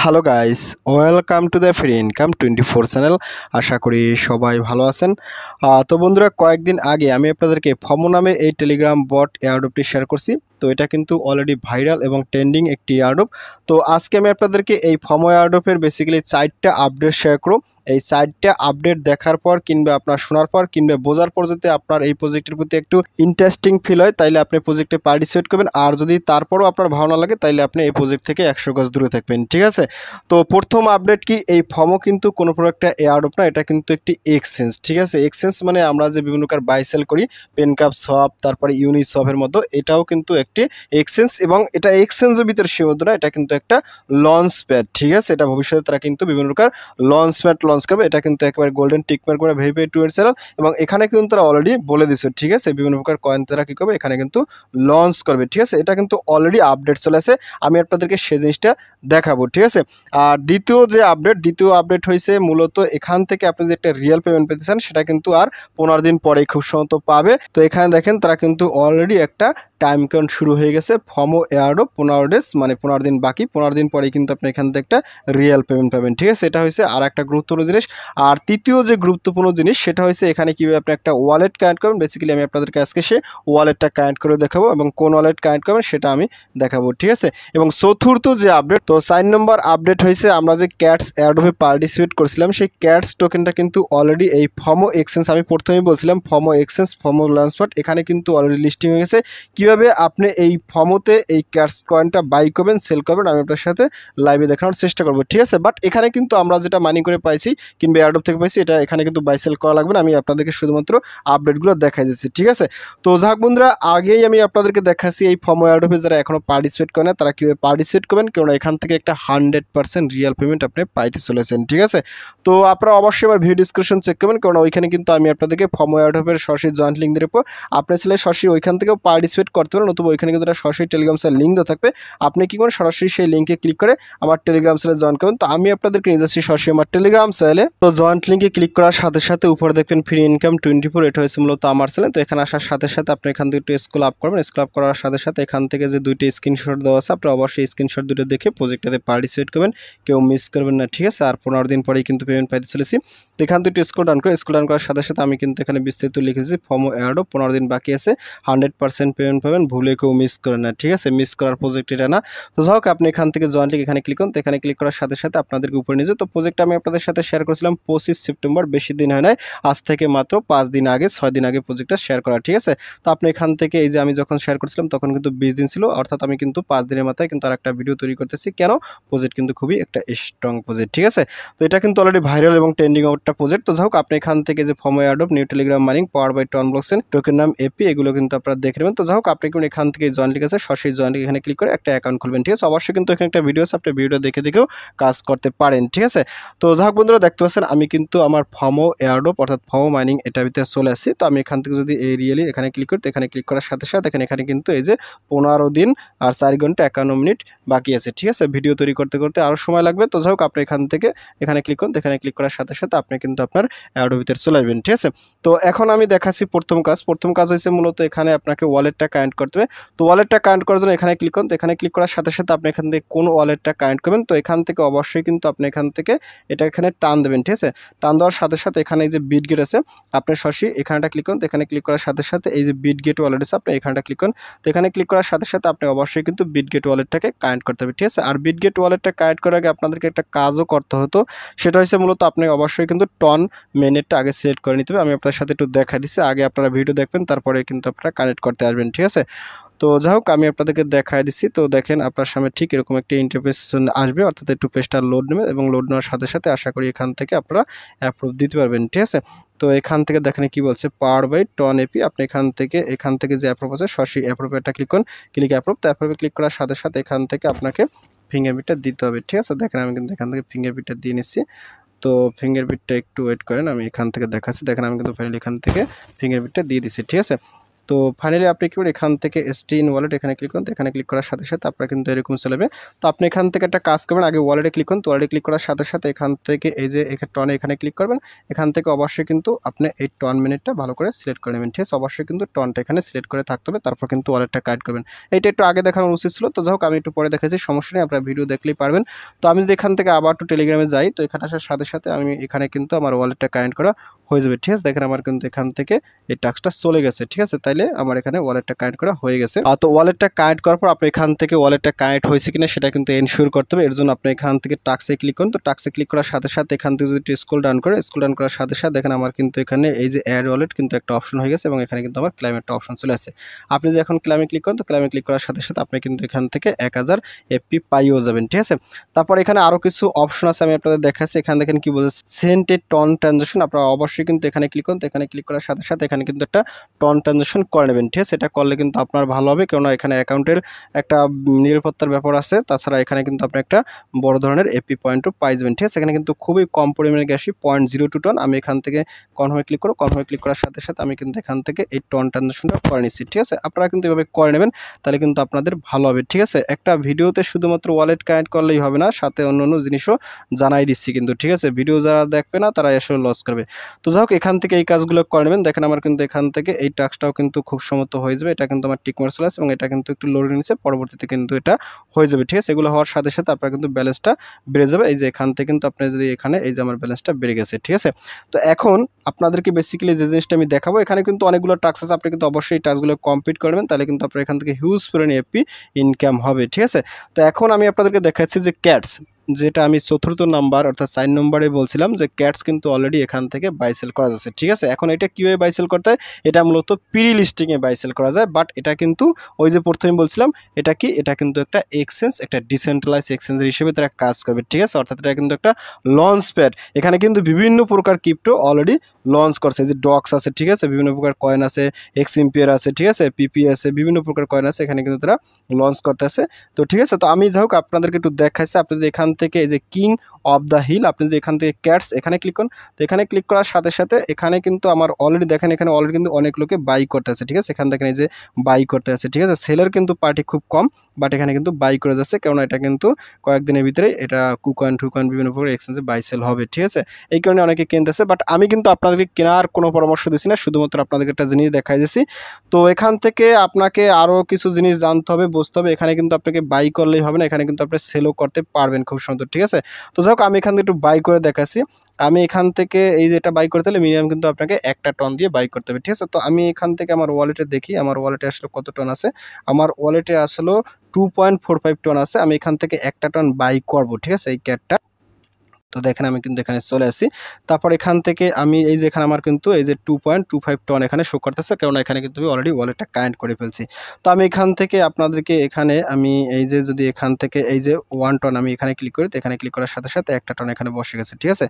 Hello guys, welcome to the free income 24 channel. আশা করি সবাই ভালো আছেন। তো বন্ধুরা, কয়েকদিন আগে আমি আপনাদেরকে ফমো নামে এই টেলিগ্রাম বট এয়ারড্রপটি শেয়ার করছি। তো এটা কিন্তু অলরেডি ভাইরাল এবং ট্রেন্ডিং একটি এয়ারড্রপ। তো আজকে আমি আপনাদেরকে এই ফমো এয়ারড্রপের বেসিক্যালি 4টা আপডেট শেয়ার করব। এই 4টা আপডেট দেখার পর কিংবা আপনার শোনার পর কিংবা বোঝার পর যদি আপনার এই প্রজেক্টের প্রতি একটু ইন্টারেস্টিং ফিল হয়, তাইলে আপনি প্রজেক্টে পার্টিসিপেট করবেন। আর যদি তারপরও আপনার ভালো না লাগে, তাইলে আপনি এই প্রজেক্ট থেকে 100 গজ দূরে থাকবেন, ঠিক আছে? তো প্রথম আপডেট কি, এই ফমো কিন্তু কোনো প্রোডাক্টটা এয়ারড্রপ না, এটা কিন্তু একটি এক্সচেঞ্জ, ঠিক আছে? এক্সচেঞ্জ মানে আমরা যে বিভিন্ন প্রকার বাই সেল করি, পেনকাপ শপ, তারপরে ইউনিশপের মতো, এটাও কিন্তু একটি এক্সচেঞ্জ। এবং এটা এক্সচেঞ্জের ভিতরে সীমাবদ্ধ না, এটা কিন্তু একটা লঞ্চ প্যাড, ঠিক আছে? এটা ভবিষ্যতে তারা কিন্তু বিভিন্ন প্রকার লঞ্চ প্যাড লঞ্চ করবে। এটা কিন্তু একেবারে গোল্ডেন টিক মার্ক করে ভেরিফাই টু এর চ্যানেল, এবং এখানে কিন্তু তারা অলরেডি বলে দিচ্ছে, ঠিক আছে? বিভিন্ন প্রকার কয়েন তারা কী করবে, এখানে কিন্তু লঞ্চ করবে, ঠিক আছে? এটা কিন্তু অলরেডি আপডেট চলে আসে, আমি আপনাদেরকে সেই জিনিসটা দেখাবো, ঠিক আছে? আর দ্বিতীয় আপডেট হয়েছে মূলত এখান থেকে আপনি যে একটা রিয়েল পেমেন্ট পেতে চান, সেটা কিন্তু আর 15 দিন পরেই খুব সম্ভবত পাবে। তো এখানে দেখেন তারা কিন্তু অলরেডি একটা টাইম কাউন্ট শুরু হয়ে গেছে। ফমো এয়ারড্রপ 15 ডেজ, মানে 15 দিন বাকি, 15 দিন পরেই কিন্তু আপনি এখান থেকে একটা রিয়েল পেমেন্ট পাবেন, ঠিক আছে? এটা হয়েছে আর একটা গুরুত্বপূর্ণ জিনিস। আর তৃতীয় যে গুরুত্বপূর্ণ জিনিস, সেটা হয়েছে এখানে কীভাবে আপনি একটা ওয়ালেট কানেক্ট করবেন। বেসিক্যালি আমি আপনাদেরকে আজকে সে ওয়ালেটটা কানেক্ট করে দেখাবো, এবং কোন ওয়ালেট কানেক্ট করবেন সেটা আমি দেখাবো, ঠিক আছে? এবং চতুর্থ যে আপডেট, তো 4 নম্বর আপডেট হয়েছে আমরা যে ক্যাটস এয়ারড্রপে পার্টিসিপেট করছিলাম, সেই ক্যাটস টোকেনটা কিন্তু অলরেডি এই ফমো এক্সচেঞ্জ, আমি প্রথমেই বলছিলাম ফমো এক্সচেঞ্জ, ফমো লঞ্চপ্যাড, এখানে কিন্তু অলরেডি লিস্টিং হয়ে গেছে। কীভাবে আপনি এই ফমোতে এই ক্যাটস কয়েনটা বাই করবেন, সেল করবেন, আমি আপনার সাথে লাইভে দেখানোর চেষ্টা করবো, ঠিক আছে? বাট এখানে কিন্তু আমরা যেটা মাইনিং করে পাইছি কিংবা এয়ারড্রপ থেকে পাইছি, এটা এখানে কিন্তু বাই সেল করা লাগবে না। আমি আপনাদেরকে শুধুমাত্র আপডেটগুলো দেখাই দিচ্ছি, ঠিক আছে? তো যাক বন্ধুরা, আগেই আমি আপনাদেরকে দেখাচ্ছি এই ফমো এয়ারড্রপে যারা এখনও পার্টিসিপেট করে না, তারা কীভাবে পার্টিসিপেট করবেন, কারণ এখান থেকে একটা 100% রিয়েল পেমেন্ট আপনি পাইতে চলেছেন, ঠিক আছে? তো আপনারা অবশ্যই আমার ভিডিও ডিসক্রিপশন চেক করবেন, কারণ ওইখানে কিন্তু আমি আপনাদেরকে ফমো এয়ারড্রপের সরাসরি জয়েন্ট লিঙ্ক দিয়ে রাখবো। আপনি চাইলে সরাসরি ওইখান থেকেও পার্টিসিপেট করতে পারেন, নতুবা ওইখানে কিন্তু সরাসরি টেলিগ্রাম চ্যানেল লিঙ্ক দেওয়া থাকবে। আপনি কি করেন, সরাসরি সেই লিঙ্কে ক্লিক করে আমার টেলিগ্রাম চ্যানেলে জয়েন করবেন। তো আমি আপনাদেরকে নিয়ে যাচ্ছি সরাসরি আমার টেলিগ্রাম চ্যানেলে। তো জয়েন্ট লিঙ্কে ক্লিক করার সাথে সাথে উপরে দেখবেন ফ্রি ইনকাম 24, এটা হয়েছে মূলত আমার চ্যানেল। তো এখানে আসার সাথে সাথে আপনি এখান থেকে একটু স্ক্রল আপ করবেন। স্ক্রল আপ করার সাথে সাথে এখান থেকে যে দুইটি স্ক্রিনশট দেওয়া আছে, আপনি অবশ্যই স্ক্রিনশট দুটো দেখে প্রজেক্টটাতে পার্টিসিপেট করবেন, কেউ মিস করবেন না, ঠিক আছে? আর 15 দিন পরেই কিন্তু পেমেন্ট পাইতে চলেছি। তো এখান থেকে একটু স্ক্রল ডাউন করার সাথে সাথে আমি কিন্তু এখানে বিস্তারিত লিখেছি, ফমো এয়ারড্রপ 15 দিন বাকি আছে, 100% পেমেন্ট পাবেন, ভুলে কেউ মিস করেন না, ঠিক আছে? মিস করার প্রজেক্ট এটা না। তো যাই হোক, আপনি এখান থেকে জয়েন্ট লিঙ্ক এখানে ক্লিক করুন। তো এখানে ক্লিক করার সাথে সাথে আপনাদেরকে উপরে নিয়ে যাবে। তো প্রজেক্টটা আমি আপনাদের সাথে শেয়ার করেছিলাম 25 সেপ্টেম্বর, বেশি দিন হয় নাই, আজ থেকে মাত্র 5 দিন আগে, 6 দিন আগে প্রজেক্টটা শেয়ার করা, ঠিক আছে? তো আপনি এখান থেকে এই যে আমি যখন শেয়ার করছিলাম তখন কিন্তু 20 দিন ছিল, অর্থাৎ আমি কিন্তু 5 দিনের মাথায় কিন্তু আর একটা ভিডিও তৈরি করতেছি। কেন? প্রজেক্ট কিন্তু খুবই একটা স্ট্রং প্রজেক্ট, ঠিক আছে? তো এটা কিন্তু অলরেডি ভাইরাল এবং ট্রেন্ডিং একটা প্রজেক্ট। তো যাই হোক, আপনি এখান থেকে যে FOMO airdrop, new Telegram mining, power by TON blockchain, token নাম এপি, এগুলো কিন্তু আপনারা দেখে নেবেন। তো যাই হোক, আপনি কিন্তু এখান থেকে জয়েন লিঙ্ক আছে, সরাসরি জয়েন লিঙ্ক এখানে ক্লিক করে একটা অ্যাকাউন্ট খুলবেন, ঠিক আছে? অবশ্যই কিন্তু এখানে একটা ভিডিও আছে, আপনি ভিডিওটা দেখে দেখেও কাজ করতে পারেন, ঠিক আছে? তো যাই হোক বন্ধুরা, দেখতে পাচ্ছেন আমি কিন্তু আমার ফমো এয়ারড্রপ অর্থাৎ ফমো মাইনিং এটার ভিতরে চলে আসছি। তো আমি এখান থেকে যদি এই রিয়েলি এখানে ক্লিক করি, তো এখানে ক্লিক করার সাথে সাথে এখানে কিন্তু এই যে 15 দিন আর 4 ঘন্টা 51 মিনিট বাকি আছে, ঠিক আছে? ভিডিও তৈরি করতে করতে আরও সময় লাগবে। তো যাই হোক, আপনি এখান থেকে এখানে ক্লিক করুন। এখানে ক্লিক করার সাথে সাথে আপনি কিন্তু আপনার এয়ারড্রপ ভিতরে চলে আসবেন, ঠিক আছে? তো এখন আমি দেখাচ্ছি প্রথম কাজ হয়েছে মূলত এখানে আপনাকে ওয়ালেটটা কানেক্ট করতে হবে। তো ওয়ালেটটা কানেক্ট করার জন্য এখানে ক্লিক করুন। তো এখানে ক্লিক করার সাথে সাথে আপনি এখান থেকে কোন ওয়ালেটটা কানেক্ট করবেন, তো এখান থেকে অবশ্যই কিন্তু আপনি এখান থেকে এটা এখানে টান দেবেন, ঠিক আছে? টান দেওয়ার সাথে সাথে এখানে এই যে বিটগেট আছে, আপনি সরাসরি এখানটা ক্লিক করুন। তো এখানে ক্লিক করার সাথে সাথে এই যে বিটগেট ওয়ালেট আছে, আপনি এখানটা ক্লিক করুন। তো এখানে ক্লিক করার সাথে সাথে আপনি অবশ্যই কিন্তু বিটগেট ওয়ালেটটাকে কানেক্ট করতে হবে, ঠিক আছে? আর বিটগেট ওয়ালেটটা কানেক্ট করার আগে আপনাদেরকে একটা কাজও করতে হতো, সেটা হচ্ছে মূলত আপনি অবশ্যই কিন্তু টন মেনেটটা আগে সিলেক্ট করে নিতে হবে। আমি আপনার সাথে একটু দেখা দিচ্ছি, আগে আপনারা ভিডিও দেখবেন, তারপরে কিন্তু আপনারা কানেক্ট করতে আসবেন, ঠিক আছে? তো যাই হোক, আমি আপনাদেরকে দেখায় দিচ্ছি। তো দেখেন আপনার সামনে ঠিক এরকম একটা ইন্টারফেস আসবে, অর্থাৎ একটু পেজটা লোড নেবে, এবং লোড নেওয়ার সাথে সাথে আশা করি এখান থেকে আপনারা অ্যাপ্রুভ দিতে পারবেন, ঠিক আছে? তো এখান থেকে দেখেন কি বলছে, পাওয়ার বাই টন এপি। আপনি এখান থেকে যে অ্যাপ্রুভ আছে, সরাসরি অ্যাপ্রুভ একটা ক্লিক করুন, ক্লিক অ্যাপ্রুভ। তো অ্যাপ্রুভে ক্লিক করার সাথে সাথে এখান থেকে আপনাকে ফিঙ্গারপ্রিন্টটা দিতে হবে, ঠিক আছে? দেখেন আমি কিন্তু এখান থেকে ফিঙ্গারপ্রিন্টটা দিয়ে নিচ্ছি। তো ফিঙ্গারপ্রিন্টটা একটু ওয়েট করেন, আমি এখান থেকে দেখাচ্ছি। দেখেন আমি কিন্তু ফাইনালি এখান থেকে ফিঙ্গারপ্রিন্টটা দিয়ে দিচ্ছি, ঠিক আছে? তো ফাইনালি আপনি কি করবেন, এখান থেকে স্টে ইন ওয়ালেট এখানে ক্লিক করুন। তো এখানে ক্লিক করার সাথে সাথে আপনার কিন্তু এরকম চলে যাবে। তো আপনি এখান থেকে একটা কাজ করবেন, আগে ওয়ালেটে ক্লিক করুন। তো ওয়ালেটে ক্লিক করার সাথে সাথে এখান থেকে এই যে টনে এখানে ক্লিক করবেন। এখান থেকে অবশ্যই কিন্তু আপনি এই টন মিনিটটা ভালো করে সিলেক্ট করে নেবেন, ঠিক আছে? অবশ্যই কিন্তু টনটা এখানে সিলেক্ট করে থাকতে হবে, তারপর কিন্তু ওয়ালেটটা কানেক্ট করবেন। এইটা একটু আগে দেখানো উচিত ছিল, তো যাই হোক আমি একটু পরে দেখাচ্ছি, সমস্যা নেই, আপনারা ভিডিও দেখলেই পারবেন। তো আমি যদি এখান থেকে আবার একটু টেলিগ্রামে যাই, তো এখানে আসার সাথে সাথে আমি এখানে কিন্তু আমার ওয়ালেটটা কানেক্ট করা হয়ে যাবে, ঠিক আছে? দেখেন আমার কিন্তু এখান থেকে এই টাস্কটা চলে গেছে, ঠিক আছে? তাইলে আমার এখানে ওয়ালেটটা কানেক্ট করা হয়ে গেছে। তো ওয়ালেটটা কানেক্ট করার পর আপনি এখান থেকে ওয়ালেটটা কানেক্ট হয়েছে কিনা সেটা কিন্তু এনশিওর করতে হবে। এর জন্য আপনি এখান থেকে টাস্কে ক্লিক করুন। তো টাস্কে ক্লিক করার সাথে সাথে এখান থেকে যদি স্ক্রল ডাউন করার সাথে সাথে দেখেন আমার কিন্তু এখানে এই যে অ্যাড ওয়ালেট কিন্তু একটা অপশন হয়ে গেছে এবং এখানে কিন্তু আমার ক্লেম একটা অপশন চলে আসে। আপনি যদি এখন ক্লেমে ক্লিক করেন, তো ক্লেমে ক্লিক করার সাথে সাথে আপনি কিন্তু এখান থেকে 1000 এফপি পাইও যাবেন, ঠিক আছে? তারপর এখানে আরো কিছু অপশন আছে, আমি আপনাদের দেখাচ্ছি। এখানে দেখেন কি বলছে, সেন্ট এ টন ট্রানজাকশন। আপনারা অবশ্যই কিন্তু এখানে ক্লিক করুন। তো এখানে ক্লিক করার সাথে সাথে এখানে কিন্তু একটা টন ট্রানজাকশন করে নেবেন, ঠিক আছে? এটা করলে কিন্তু আপনার ভালো হবে, কেননা এখানে অ্যাকাউন্টের একটা নিরাপত্তার ব্যাপার আছে। তাছাড়া এখানে কিন্তু আপনি একটা বড় ধরনের এপি পয়েন্টও পাই যাবেন, ঠিক আছে? এখানে কিন্তু খুবই কম পরিমাণে গ্যাসই 0.02 টন। আমি এখান থেকে কনফার্মে ক্লিক করব। কনফার্মে ক্লিক করার সাথে সাথে আমি কিন্তু এখান থেকে এই টন ট্রানজাকশনটা করে নিচ্ছি, ঠিক আছে? আপনারা কিন্তু এভাবে করে নেবেন, তাহলে কিন্তু আপনাদের ভালো হবে, ঠিক আছে? একটা ভিডিওতে শুধুমাত্র ওয়ালেট কানেক্ট করলেই হবে না, সাথে অন্য জিনিসও জানাই দিচ্ছি কিন্তু, ঠিক আছে? ভিডিও যারা দেখবে না তারা আসলে লস করবে। তো যাই হোক এখান থেকে এই কাজগুলো করে নেবেন। দেখেন আমার কিন্তু এখান থেকে এই টাস্কটাও কিন্তু খুব সম্মত হয়ে যাবে। এটা কিন্তু আমার টিক মার্ক চলে আসে এবং এটা কিন্তু একটু লোড নিচ্ছে, পরবর্তীতে কিন্তু এটা হয়ে যাবে, ঠিক আছে? এগুলো হওয়ার সাথে সাথে আপনার কিন্তু ব্যালেন্সটা বেড়ে যাবে। এই যে এখান থেকে কিন্তু আপনি যদি এখানে এই যে আমার ব্যালেন্সটা বেড়ে গেছে, ঠিক আছে? তো এখন আপনাদেরকে বেসিক্যালি যে জিনিসটা আমি দেখাবো, এখানে কিন্তু অনেকগুলো টাস্ক আছে। আপনি কিন্তু অবশ্যই এই টাস্কগুলো কমপ্লিট করবেন, তাহলে কিন্তু আপনার এখান থেকে হিউজ পরিমাণে এপি ইনকাম হবে, ঠিক আছে? তো এখন আমি আপনাদেরকে দেখাচ্ছি যে ক্যাটস, যেটা আমি চতুর্থ নাম্বার অর্থাৎ 4 নম্বরে বলছিলাম যে ক্যাটস কিন্তু অলরেডি এখান থেকে বাই সেল করা যাচ্ছে, ঠিক আছে? এখন এটা কীভাবে বাই সেল করতে হয়, এটা মূলত প্রি লিস্টিংয়ে বাই সেল করা যায়, বাট এটা কিন্তু ওই যে প্রথমে বলছিলাম এটা কি, এটা কিন্তু একটা এক্সচেঞ্জ, একটা ডিসেন্ট্রালাইজ এক্সচেঞ্জের হিসেবে তারা কাজ করবে, ঠিক আছে? অর্থাৎ এটা কিন্তু একটা লঞ্চ প্যাড। এখানে কিন্তু বিভিন্ন প্রকার ক্রিপ্টো অলরেডি লঞ্চ করছে, যে ডক্স আছে, ঠিক আছে? বিভিন্ন প্রকার কয়েন আছে, এক্সএমপিআর আছে, ঠিক আছে? পিপি আছে, বিভিন্ন প্রকার কয়েন আছে, এখানে কিন্তু তারা লঞ্চ করতেছে। তো ঠিক আছে, তো আমি যাই হোক আপনাদেরকে একটু দেখাচ্ছি। আপনি যদি এখান থেকে এই যে কিং অফ দ্য হিল, আপনি যদি এখান থেকে ক্যাটস এখানে ক্লিক করুন, তো এখানে ক্লিক করার সাথে সাথে এখানে কিন্তু আমার অলরেডি দেখেন এখানে অলরেডি কিন্তু অনেক লোকে বাই করতে আছে, ঠিক আছে? এখানে দেখেন এই যে বাই করতে আছে, ঠিক আছে? সেলের কিন্তু পার্টি খুব কম, বাট এখানে কিন্তু বাই করে যাচ্ছে, কেননা এটা কিন্তু কয়েকদিনের ভিতরে এটা কুকয়েন টুকয়েন বিভিন্ন প্রকার এক্সচেঞ্জে বাই সেল হবে, ঠিক আছে? এই কারণে অনেকে কিনতেছে, বাট আমি কিন্তু আপনাদেরকে কেনার কোনো পরামর্শ দিচ্ছি না, শুধুমাত্র আপনাদেরকে একটা জিনিস দেখাই দিচ্ছি। তো এখান থেকে আপনাকে আরও কিছু জিনিস জানতে হবে, বুঝতে হবে। এখানে কিন্তু আপনাকে বাই করলেই হবে না, এখানে কিন্তু আপনি সেলও করতে পারবেন খুব সুন্দর, ঠিক আছে? তো যাই হোক আমি এখান থেকে একটু বাই করে দেখাচ্ছি। আমি এখান থেকে এই যে এটা বাই করতে হলে মিনিমাম কিন্তু আপনাকে 1টা টন দিয়ে বাই করতে হবে, ঠিক আছে? তো আমি এখান থেকে আমার ওয়ালেটে দেখি আমার ওয়ালেটে আসলে কত টন আছে। আমার ওয়ালেটে আসলে 2.45 টন আছে। আমি এখান থেকে 1টা টন বাই করব, ঠিক আছে? এই ক্যাটটা। তো দেখেন আমি কিন্তু এখানে চলে আসি। তারপর এখান থেকে আমি এই যে এখানে আমার কিন্তু এই যে 2.25 টন এখানে শো করতেছে, কারণ এখানে কিন্তু আমি অলরেডি ওয়ালেটটা কানেক্ট করে ফেলছি। তো আমি এখান থেকে আপনাদেরকে এখানে আমি এই যে যদি এখান থেকে এই যে 1 টন আমি এখানে ক্লিক করি, তো এখানে ক্লিক করার সাথে সাথে 1টা টন এখানে বসে গেছে, ঠিক আছে?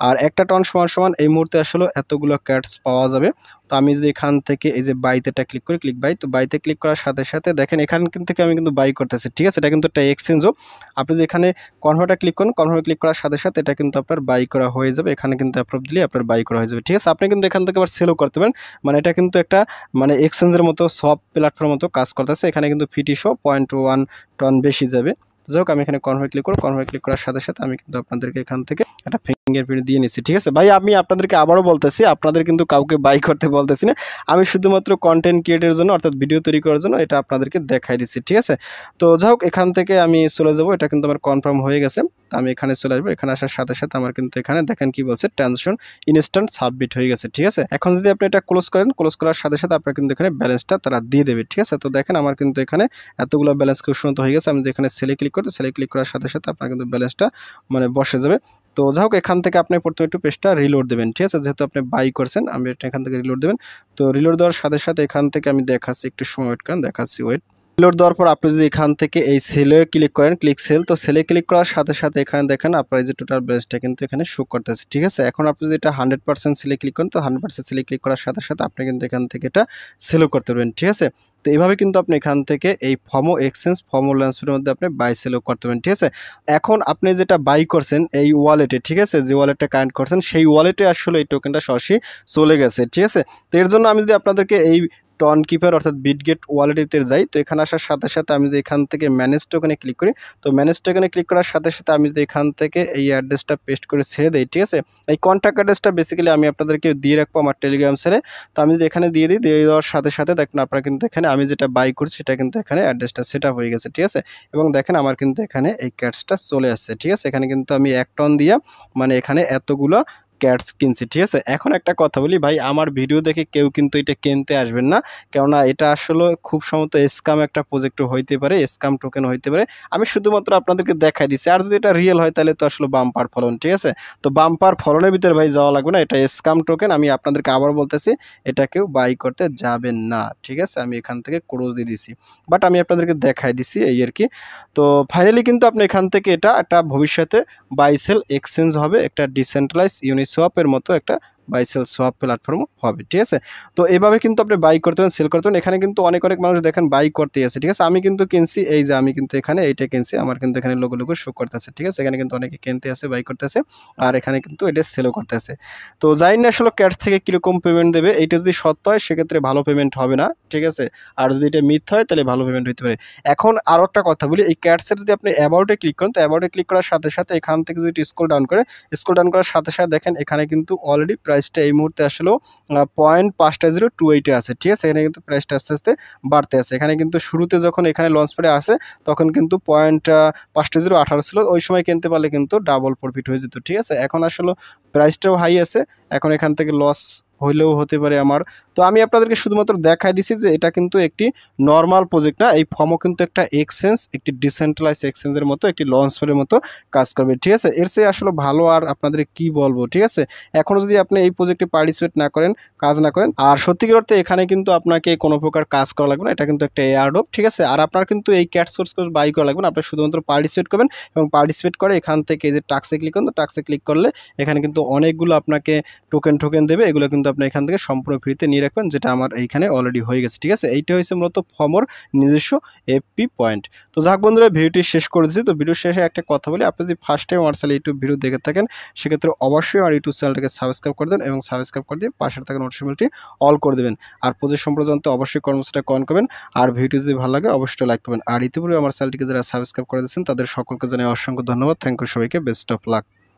আর 1টা টন সমান এই মুহূর্তে আসলে এতগুলো ক্যাটস পাওয়া যাবে। তো আমি যদি এখান থেকে এই যে বাইতেটা ক্লিক করি, ক্লিক বাই, তো বাইতে ক্লিক করার সাথে সাথে দেখেন এখান থেকে আমি কিন্তু বাই করতেছি, ঠিক আছে? এটা কিন্তু একটা এক্সচেঞ্জও। আপনি যদি এখানে কনভার্টে ক্লিক করুন, কনভার্টে ক্লিক করার সাথে সাথে এটা কিন্তু আপনার বাই করা হয়ে যাবে। এখানে কিন্তু অ্যাপ্রুভ দিলে আপনার বাই করা হয়ে যাবে, ঠিক আছে? আপনি কিন্তু এখান থেকে আবার সেলও করতে পারেন। মানে এটা কিন্তু একটা মানে এক্সচেঞ্জের মতো সব প্ল্যাটফর্মের মতো কাজ করতেছে। এখানে কিন্তু ফিটিসও 0.1 টন বেশি যাবে। যাই হোক আমি এখানে কনভার্ট ক্লিক করব। কনভার্ট ক্লিক করার সাথে সাথে আমি কিন্তু আপনাদেরকে এখান থেকে একটা ফিঙ্গারপ্রিন্ট দিয়ে নিচ্ছি, ঠিক আছে? ভাই আমি আপনাদেরকে আবারও বলতেছি, আপনাদের কিন্তু কাউকে বাই করতে বলতেছি না। আমি শুধুমাত্র কন্টেন্ট ক্রিয়েটের জন্য অর্থাৎ ভিডিও তৈরি করার জন্য এটা আপনাদেরকে দেখাই দিচ্ছি, ঠিক আছে? তো যাই হোক এখান থেকে আমি চলে যাব, এটা কিন্তু আমার কনফার্ম হয়ে গেছে। তো আমি এখানে চলে আসবো। এখানে আসার সাথে সাথে আমার কিন্তু এখানে দেখেন কি বলছে, ট্রানজাকশন ইনস্ট্যান্ট সাবমিট হয়ে গেছে, ঠিক আছে? এখন যদি আপনি এটা ক্লোজ করেন, ক্লোজ করার সাথে সাথে আপনার কিন্তু এখানে ব্যালেন্সটা তারা দিয়ে দেবে, ঠিক আছে? তো দেখেন আমার কিন্তু এখানে এতগুলো ব্যালেন্স খুব সুন্দর হয়ে গেছে। আমি যদি এখানে সেলে ক্লিক করি, সেলে ক্লিক করার সাথে সাথে আপনার কিন্তু ব্যালেন্সটা মানে বসে যাবে। তো যাই হোক এখান থেকে আপনি প্রথমে একটু পেজটা রিলোড দেবেন, ঠিক আছে? যেহেতু আপনি বাই করছেন, আমি এটা এখান থেকে রিলোড দেবেন। তো রিলোড দেওয়ার সাথে সাথে এখান থেকে আমি দেখাচ্ছি, একটু সময় ওয়েট করেন, দেখাচ্ছি, ওয়েট। রিলোড দেওয়ার পর আপনি যদি এখান থেকে এই সেলে ক্লিক করেন, ক্লিক সেল, তো সেলে ক্লিক করার সাথে সাথে এখানে দেখেন আপনার এই যে টোটাল ব্যালেন্সটা কিন্তু এখানে শো করতেছে, ঠিক আছে? এখন আপনি যদি এটা 100% সেলে ক্লিক করেন, তো 100% সেলে ক্লিক করার সাথে সাথে আপনি কিন্তু এখান থেকে এটা সেলও করতে পারবেন, ঠিক আছে? তো এইভাবে কিন্তু আপনি এখান থেকে এই ফর্মো এক্সচেঞ্জ, ফর্মো লঞ্চের মধ্যে আপনি বাই সেলও করতে পারেন, ঠিক আছে? এখন আপনি যেটা বাই করছেন এই ওয়ালেটে, ঠিক আছে? যে ওয়ালেটটা কানেক্ট করছেন সেই ওয়ালেটে আসলে এই টোকেনটা সরাসরি চলে গেছে, ঠিক আছে? তো এর জন্য আমি যদি আপনাদেরকে এই টন কিপার অর্থাৎ বিটগেট ওয়ালেটে যাই, তো এখানে আসার সাথে সাথে আমি যদি এখান থেকে ম্যানেজ টোকেনে ক্লিক করি, তো ম্যানেজ টোকেনে ক্লিক করার সাথে সাথে আমি যদি এখান থেকে এই অ্যাড্রেসটা পেস্ট করে ছেড়ে দিই, ঠিক আছে। এই কন্ট্যাক্ট অ্যাড্রেসটা বেসিক্যালি আমি আপনাদেরকে দিয়ে রাখবো আমার টেলিগ্রাম সেলে। তো আমি যদি এখানে দিয়ে দিই, দিয়ে দেওয়ার সাথে সাথে দেখুন আপনারা কিন্তু এখানে আমি যেটা বাই করছি সেটা কিন্তু এখানে অ্যাড্রেসটা সেট আপ হয়ে গেছে, ঠিক আছে। এবং দেখেন আমার কিন্তু এখানে এই ক্যাটসটা চলে আসছে, ঠিক আছে। এখানে কিন্তু আমি 1 টন দিয়ে মানে এখানে এতগুলো ক্যাটস কিনছি, ঠিক আছে। এখন একটা কথা বলি ভাই, আমার ভিডিও দেখে কেউ কিন্তু এটা কিনতে আসবেন না, কেননা এটা আসলে খুব সম্ভবত স্ক্যাম একটা প্রজেক্টও হইতে পারে, স্ক্যাম টোকেন হইতে পারে। আমি শুধুমাত্র আপনাদেরকে দেখাই দিচ্ছি, আর যদি এটা রিয়েল হয় তাহলে তো আসলে বাম্পার ফলন, ঠিক আছে। তো বাম্পার ফলনের ভিতরে ভাই যাওয়া লাগবে না, এটা স্ক্যাম টোকেন। আমি আপনাদেরকে আবার বলতেছি, এটা কেউ বাই করতে যাবেন না, ঠিক আছে। আমি এখান থেকে ক্লোজ দিয়ে দিছি, বাট আমি আপনাদেরকে দেখাই দিছি এই আর কি। তো ফাইনালি কিন্তু আপনি এখান থেকে এটা একটা ভবিষ্যতে বাই সেল এক্সচেঞ্জ হবে, একটা ডিসেন্ট্রালাইজ ইউনিসোয়াপের মতো একটা বাই সেল সোয়াপ প্ল্যাটফর্ম হবে, ঠিক আছে। তো এভাবে কিন্তু আপনি বাই করতে পারেন, সেল করতে পারেন। এখানে কিন্তু অনেক মানুষ দেখেন বাই করতে আছে, ঠিক আছে। আমি কিন্তু কিনছি, এই যে আমি কিন্তু এখানে এইটা কিনছি, আমার কিন্তু এখানে লোগো শো করতেছে, ঠিক আছে। এখানে কিন্তু অনেকে কিনতে আছে, বাই করতেছে, আর এখানে কিন্তু এটা সেলও করতেছে। তো জানি না আসলে ক্যাটস থেকে কীরকম পেমেন্ট দেবে। এইটা যদি সত্য হয় সেক্ষেত্রে ভালো পেমেন্ট হবে না, ঠিক আছে। আর যদি এটা মিথ্যা হয় তাহলে ভালো পেমেন্ট হতে পারে। এখন আরও একটা কথা বলি, এই ক্যাটসের যদি আপনি অ্যাবাউটে ক্লিক করেন, তো অ্যাবাউটে ক্লিক করার সাথে সাথে এখান থেকে যদি স্ক্রল ডাউন করার সাথে সাথে দেখেন এখানে কিন্তু অলরেডি প্রাইসটা এই মুহূর্তে আসলেও 0.5028 আছে, ঠিক আছে। এখানে কিন্তু প্রাইসটা আস্তে আস্তে বাড়তে আছে। এখানে কিন্তু শুরুতে যখন এখানে লঞ্চ প্যাডে আসে তখন কিন্তু 0.5018 ছিল, ওই সময় কিনতে পারলে কিন্তু ডাবল প্রফিট হয়ে যেত, ঠিক আছে। এখন আসলে প্রাইসটাও হাই আছে, এখন এখান থেকে লস হইলেও হতে পারে আমার। তো আমি আপনাদেরকে শুধুমাত্র দেখাই দিছি যে এটা কিন্তু একটি নর্মাল প্রজেক্ট না, এই ফর্মও কিন্তু একটা এক্সচেঞ্জ, একটি ডিসেন্ট্রালাইজ এক্সচেঞ্জের মতো, একটি লঞ্চ প্যাডের মতো কাজ করবে, ঠিক আছে। এর চেয়ে আসলে ভালো আর আপনাদের কি বলবো, ঠিক আছে। এখনও যদি আপনি এই প্রজেক্টে পার্টিসিপেট না করেন, কাজ না করেন, আর সত্যিকার অর্থে এখানে কিন্তু আপনাকে কোনো প্রকার কাজ করা লাগবে না, এটা কিন্তু একটা এয়ারড্রপ, ঠিক আছে। আর আপনার কিন্তু এই ক্যাট সোর্স কোড বাই করা লাগবে না, আপনি শুধুমাত্র পার্টিসিপেট করবেন এবং পার্টিসিপেট করে এখান থেকে এই যে টাস্কে ক্লিক করুন, তো টাস্কে ক্লিক করলে এখানে কিন্তু অনেকগুলো আপনাকে টোকেন দেবে, এগুলো কিন্তু আপনি এখান থেকে সম্পূর্ণ ফ্রিতে নিয়ে রাখবেন, যেটা আমার এইখানে অলরেডি হয়ে গেছে, ঠিক আছে। এইটা হচ্ছে মূলত ফর্মর নিজস্ব এফপি পয়েন্ট। তো যাক বন্ধুরা, ভিডিওটি শেষ করে দিচ্ছি। তো ভিডিও শেষে একটা কথা বলি, আপনি যদি ফার্স্ট টাইম আমার চ্যানেলে ইউটিউব ভিডিও দেখে থাকেন সেক্ষেত্রে অবশ্যই আমার ইউটিউব চ্যানেলটাকে সাবস্ক্রাইব করে দেন এবং সাবস্ক্রাইব করে দিয়ে পাশে থাকা নোটিফিকেশনটি অল করে দেবেন। আর প্রজেক্ট সম্পর্কে জানতে অবশ্যই কর্মসূচিটা কমেন্ট করবেন, আর ভিডিও যদি ভালো লাগে অবশ্যই লাইক করবেন। আর ইতিপূর্বে আমার চ্যানেলটিকে যারা সাবস্ক্রাইব করে দিয়েছেন তাদের সকলকে জানাই অসংখ্য ধন্যবাদ। থ্যাংক ইউ সবাইকে, বেস্ট অফ লাক।